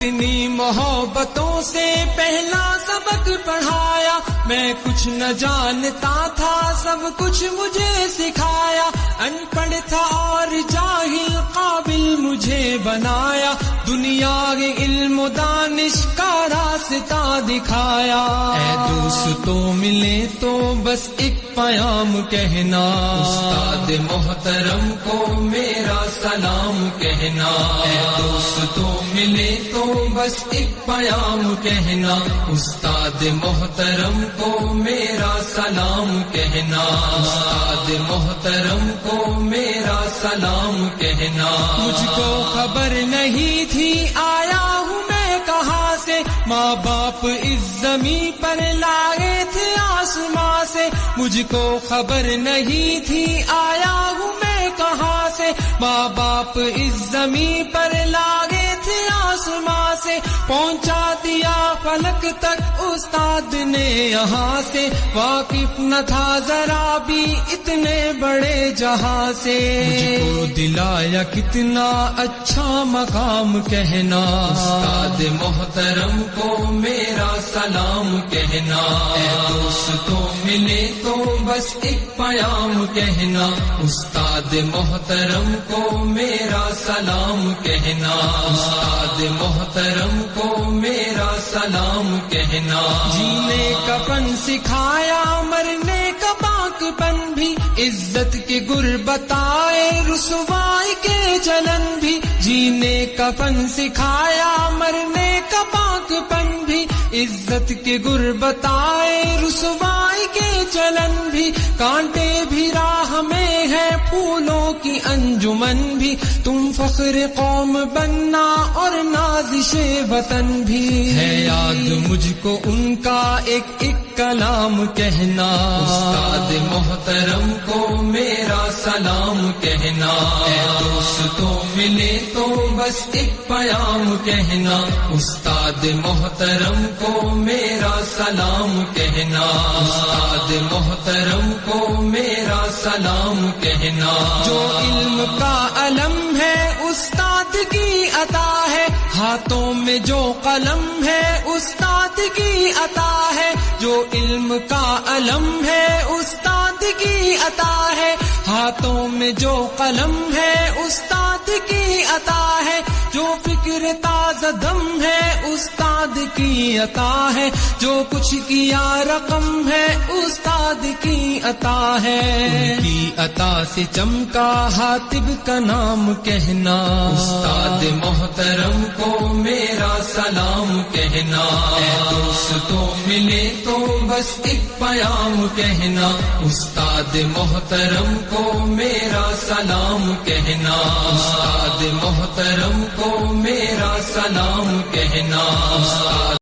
اتنی محبتوں سے پہلا سبق پڑھایا، میں کچھ نہ جانتا تھا، سب کچھ مجھے سکھایا، ان پڑھ تھا اور جاہل قابل مجھے بنایا، دنیا کے علم و دانش کا راستہ دکھایا۔ اے دوستوں ملے تو بس ایک پیام کہنا، استاد محترم کو میرا سلام کہنا۔ اے دوستوں ملے تو بس ایک پیام کہنا، استاد محترم کو میرا سلام کہنا، استاد محترم کو میرا سلام کہنا۔ مجھ کو خبر نہیں تھی آیا ہوں میں کہاں سے، ماں باپ اس زمین پر لائے تھے آسماں سے، مجھ کو خبر نہیں تھی آیا ہوں میں کہاں سے، ماں باپ اس زمین پر لائے تھے آسماں سے، پہنچا دیا فلک تک استاد نے یہاں سے، واقف نہ تھا ذرا بھی اتنے بڑے جہاں سے، مجھ کو دلایا کتنا اچھا مقام کہنا، استاد محترم کو میرا سلام کہنا۔ اے دوستوں ملے تو بس ایک پیام کہنا، استاد محترم کو میرا سلام کہنا، استاد محترم کو میرا سلام کہنا۔ جینے کا فن سکھایا، مرنے کا پاک پن بھی، عزت کے گر بتائے، رسوائی کے جلن بھی، جینے کا فن سکھایا، مرنے کا پاک پن بھی، عزت کے گر بتائے، رسوائی کے چلن بھی، کانٹے بھی راہ میں ہے، پھولوں کی انجمن بھی، تم فخر قوم بننا اور نازش وطن بھی، ہے یاد مجھ کو ان کا ایک ایک کلام کہنا، استاد محترم کو میرا سلام کہنا۔ اے دوستوں ملے تو بس ایک پیام کہنا، استاد محترم کو میرا سلام کہنا، استاد محترم کو میرا سلام کہنا۔ جو علم کا علم ہے استاد کی عطا ہے، ہاتھوں میں جو قلم ہے استاد کی عطا ہے، جو علم کا علم ہے استاد کی عطا ہے، ہاتھوں میں جو قلم ہے استاد کی عطا ہے، جو فکر تازہ دم ہے استاد کی عطا ہے، جو کچھ کیا رقم ہے استاد کی عطا ہے، ان کی عطا سے چمکا حاتب کا نام کہنا، استاد محترم کو میرا سلام کہنا۔ اے دوستوں ملے تو بس ایک پیام کہنا، استاد محترم کو میرا سلام کہنا، استاد محترم کو میرا سلام کہنا۔